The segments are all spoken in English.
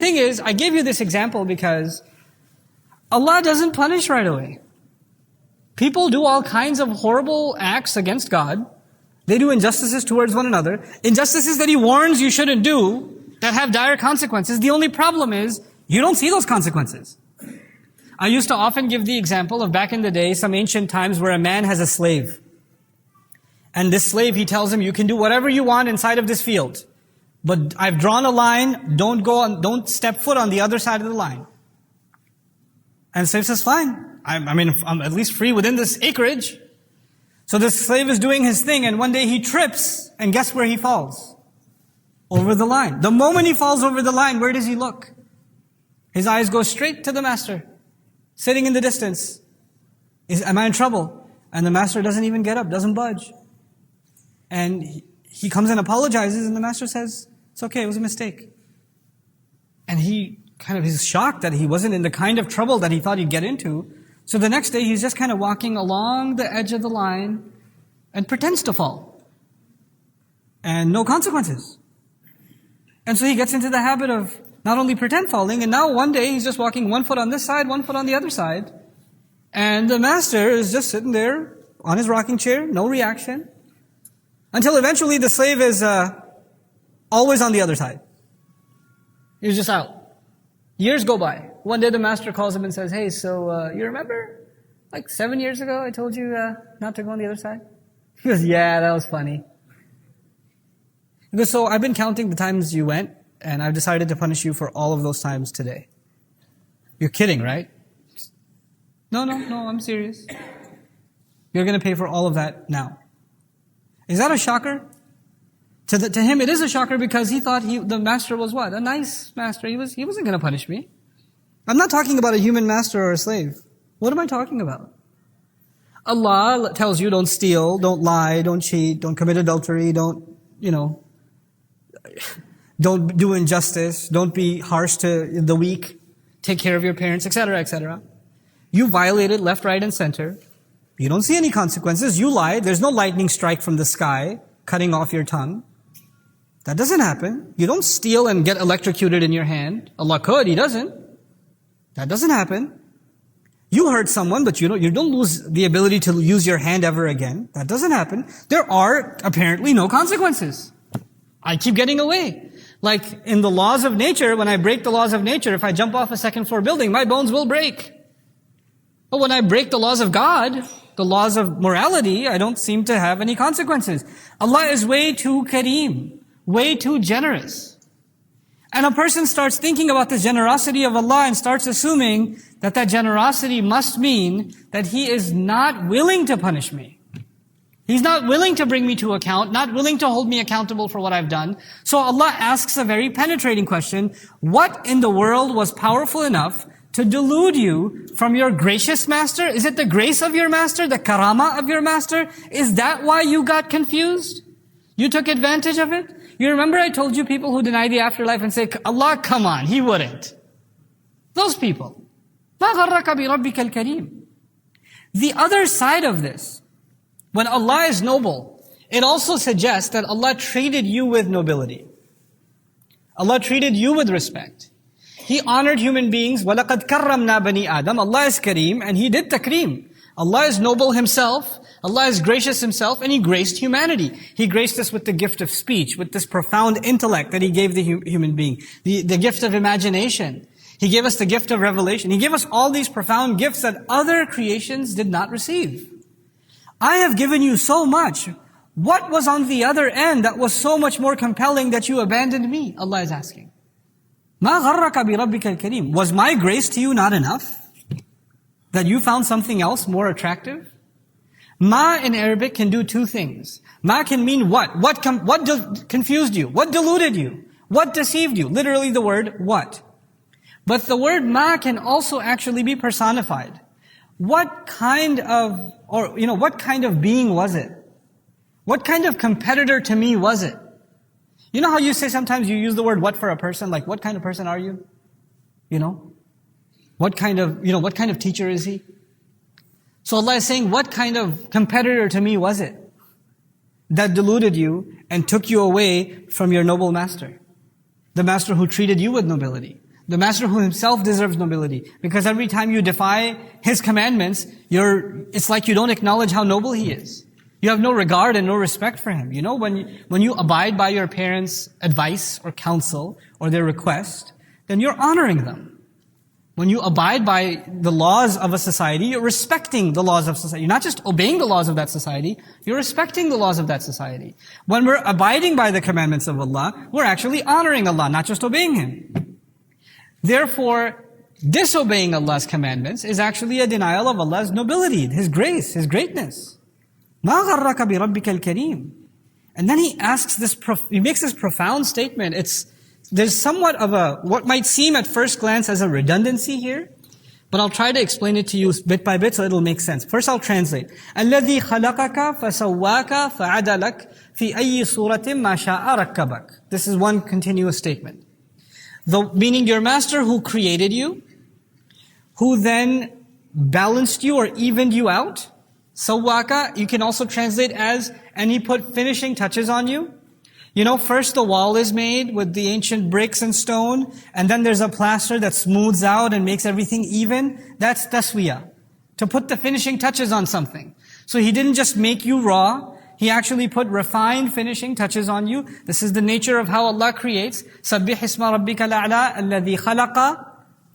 thing is, I gave you this example because Allah doesn't punish right away. People do all kinds of horrible acts against God. They do injustices towards one another. Injustices that He warns you shouldn't do, that have dire consequences. The only problem is, you don't see those consequences. I used to often give the example of back in the day, some ancient times where a man has a slave. And this slave, he tells him, you can do whatever you want inside of this field. But I've drawn a line, don't step foot on the other side of the line. And the slave says, fine. I'm at least free within this acreage. So this slave is doing his thing, and one day he trips, and guess where he falls? Over the line. The moment he falls over the line, where does he look? His eyes go straight to the master, sitting in the distance. Am I in trouble? And the master doesn't even get up, doesn't budge. And he comes and apologizes, and the master says, it's okay, it was a mistake. And he's shocked that he wasn't in the kind of trouble that he thought he'd get into. So the next day, he's just kind of walking along the edge of the line and pretends to fall. And no consequences. And so he gets into the habit of not only pretend falling, and now one day he's just walking one foot on this side, one foot on the other side. And the master is just sitting there on his rocking chair, no reaction. Until eventually the slave is always on the other side. He's just out. Years go by. One day the master calls him and says, hey, so you remember like 7 years ago I told you not to go on the other side? He goes, yeah, that was funny. He goes, so I've been counting the times you went, and I've decided to punish you for all of those times today. You're kidding, right? No, I'm serious. You're going to pay for all of that now. Is that a shocker? To him, it is a shocker because he thought the master was what? A nice master. He wasn't going to punish me. I'm not talking about a human master or a slave. What am I talking about? Allah tells you don't steal, don't lie, don't cheat, don't commit adultery, don't do injustice, don't be harsh to the weak, take care of your parents, etc., etc. You violated left, right, and center. You don't see any consequences. You lied. There's no lightning strike from the sky cutting off your tongue. That doesn't happen. You don't steal and get electrocuted in your hand. Allah could, He doesn't. That doesn't happen. You hurt someone, but you don't lose the ability to use your hand ever again. That doesn't happen. There are apparently no consequences. I keep getting away. Like in the laws of nature, when I break the laws of nature, if I jump off a second floor building, my bones will break. But when I break the laws of God, the laws of morality, I don't seem to have any consequences. Allah is way too kareem, way too generous. And a person starts thinking about the generosity of Allah and starts assuming that generosity must mean that He is not willing to punish me. He's not willing to bring me to account, not willing to hold me accountable for what I've done. So Allah asks a very penetrating question. What in the world was powerful enough to delude you from your gracious master? Is it the grace of your master, the karama of your master? Is that why you got confused? You took advantage of it? You remember I told you people who deny the afterlife and say, Allah, come on, He wouldn't. Those people. مَا غَرَّكَ بِرَبِّكَ الْكَرِيمِ. The other side of this, when Allah is noble, it also suggests that Allah treated you with nobility. Allah treated you with respect. He honored human beings. وَلَقَدْ كَرَّمْنَا بَنِي آدَمَ. Allah is Kareem, and He did takreem. Allah is noble Himself, Allah is gracious Himself, and He graced humanity. He graced us with the gift of speech, with this profound intellect that He gave the human being, the gift of imagination. He gave us the gift of revelation. He gave us all these profound gifts that other creations did not receive. I have given you so much. What was on the other end that was so much more compelling that you abandoned me? Allah is asking. مَا غَرَّكَ بِرَبِّكَ الْكَرِيمِ. Was my grace to you not enough? That you found something else more attractive? Ma in Arabic can do two things. Ma can mean what? What confused you? What deluded you? What deceived you? Literally the word what. But the word ma can also actually be personified. What kind of being was it? What kind of competitor to me was it? You know how you say sometimes you use the word what for a person? Like, what kind of person are you? What kind of teacher is he? So Allah is saying, what kind of competitor to me was it that deluded you and took you away from your noble master? The master who treated you with nobility. The master who himself deserves nobility. Because every time you defy his commandments, it's like you don't acknowledge how noble he is. You have no regard and no respect for him. You know, when you abide by your parents' advice or counsel or their request, then you're honoring them. When you abide by the laws of a society, you're respecting the laws of society. You're not just obeying the laws of that society, you're respecting the laws of that society. When we're abiding by the commandments of Allah, we're actually honoring Allah, not just obeying Him. Therefore, disobeying Allah's commandments is actually a denial of Allah's nobility, His grace, His greatness. مَا غَرَّكَ بِرَبِّكَ الْكَرِيمِ. And then he makes this profound statement. There's somewhat of what might seem at first glance as a redundancy here, but I'll try to explain it to you bit by bit so it'll make sense. First I'll translate. الَّذِي خَلَقَكَ فَسَوَّاكَ فَعَدَلَكَ فِي أَيِّ صُورَةٍ مَا شَاءَ رَكَّبَكَ. This is one continuous statement. Meaning your master who created you, who then balanced you or evened you out. Sawwaka, you can also translate as, and he put finishing touches on you. You know, first the wall is made with the ancient bricks and stone, and then there's a plaster that smooths out and makes everything even. That's taswiyah. To put the finishing touches on something. So he didn't just make you raw, he actually put refined finishing touches on you. This is the nature of how Allah creates. سَبِّحِ اسْمَ رَبِّكَ الْأَعْلَى الَّذِي خَلَقَ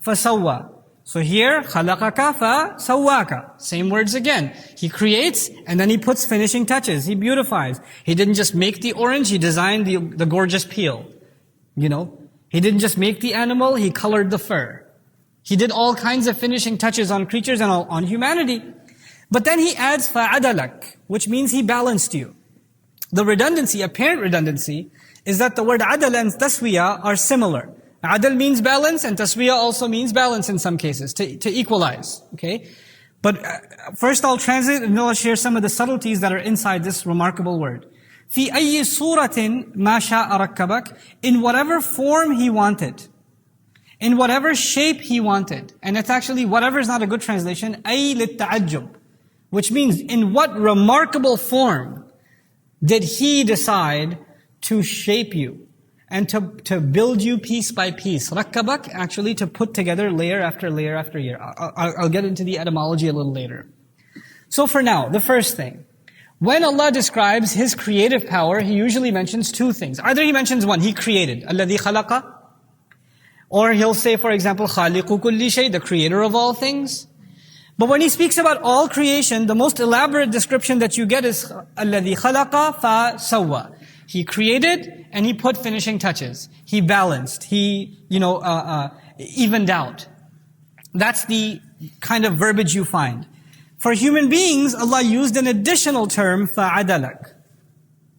فَسَوَّى. So here, خَلَقَكَ فَسَوَّاكَ. Same words again. He creates and then he puts finishing touches. He beautifies. He didn't just make the orange, he designed the gorgeous peel. You know, he didn't just make the animal, he colored the fur. He did all kinds of finishing touches on creatures and on humanity. But then he adds فَعَدَلَكَ, which means he balanced you. The redundancy, apparent redundancy, is that the word adal and taswiyah are similar. Adal means balance, and taswiyah also means balance in some cases, to equalize. Okay? But first I'll translate and I'll share some of the subtleties that are inside this remarkable word. فِي أَيِّ صُورَةٍ مَا شَاءَ رَكَّبَكَ. In whatever form He wanted. In whatever shape He wanted. And it's actually, whatever is not a good translation, أَيْ لِلتَّعَجُّبِ. Which means, in what remarkable form did He decide to shape you and to build you piece by piece? Rakkabak, actually to put together layer after layer after layer. I'll get into the etymology a little later. So for now, the first thing. When Allah describes His creative power, He usually mentions two things. Either He mentions one, He created, الَّذِي خَلَقَ. Or He'll say, for example, خَالِقُ كُلِّ شَيْءٍ, the creator of all things. But when He speaks about all creation, the most elaborate description that you get is الَّذِي خَلَقَ فَسَوَّى. He created and He put finishing touches. He balanced. He, evened out. That's the kind of verbiage you find. For human beings, Allah used an additional term, فَعَدَلَكَ.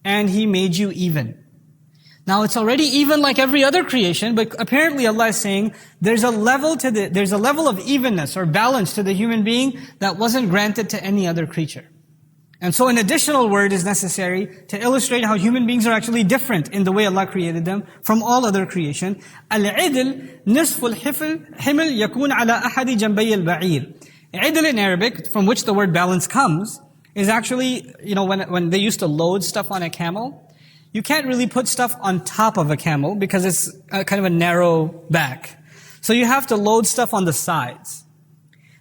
And He made you even. Now it's already even like every other creation, but apparently Allah is saying there's a level of evenness or balance to the human being that wasn't granted to any other creature. And so an additional word is necessary to illustrate how human beings are actually different in the way Allah created them from all other creation. Al-'idl nisful himl yakun ala ahadi janbay al-ba'ir. Idl in Arabic, from which the word balance comes, is actually, when they used to load stuff on a camel, you can't really put stuff on top of a camel because it's kind of a narrow back. So you have to load stuff on the sides.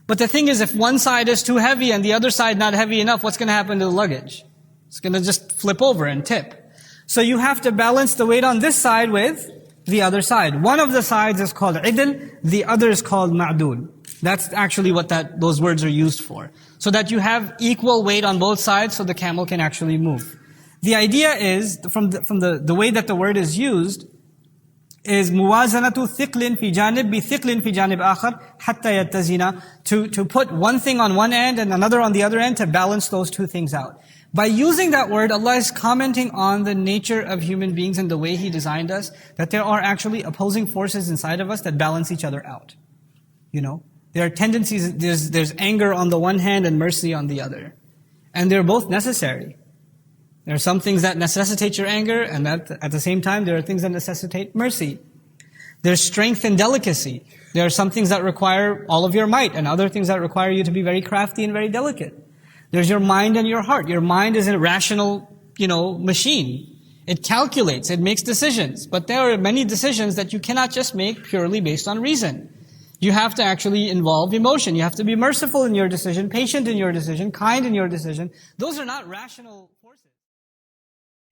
But the thing is, if one side is too heavy and the other side not heavy enough, what's going to happen to the luggage? It's going to just flip over and tip. So you have to balance the weight on this side with the other side. One of the sides is called idl, the other is called ma'dul. That's actually what those words are used for. So that you have equal weight on both sides so the camel can actually move. The idea is, from the way that the word is used, is muwazanatu thiqlin fi janib bi thiqlin fi janib akhar hatta yattazina, to put one thing on one end and another on the other end to balance those two things out. By using that word, Allah is commenting on the nature of human beings and the way He designed us, that there are actually opposing forces inside of us that balance each other out. There are tendencies, there's anger on the one hand and mercy on the other. And they're both necessary. There are some things that necessitate your anger, and that at the same time, there are things that necessitate mercy. There's strength and delicacy. There are some things that require all of your might, and other things that require you to be very crafty and very delicate. There's your mind and your heart. Your mind is a rational, machine. It calculates, it makes decisions. But there are many decisions that you cannot just make purely based on reason. You have to actually involve emotion. You have to be merciful in your decision, patient in your decision, kind in your decision. Those are not rational forces.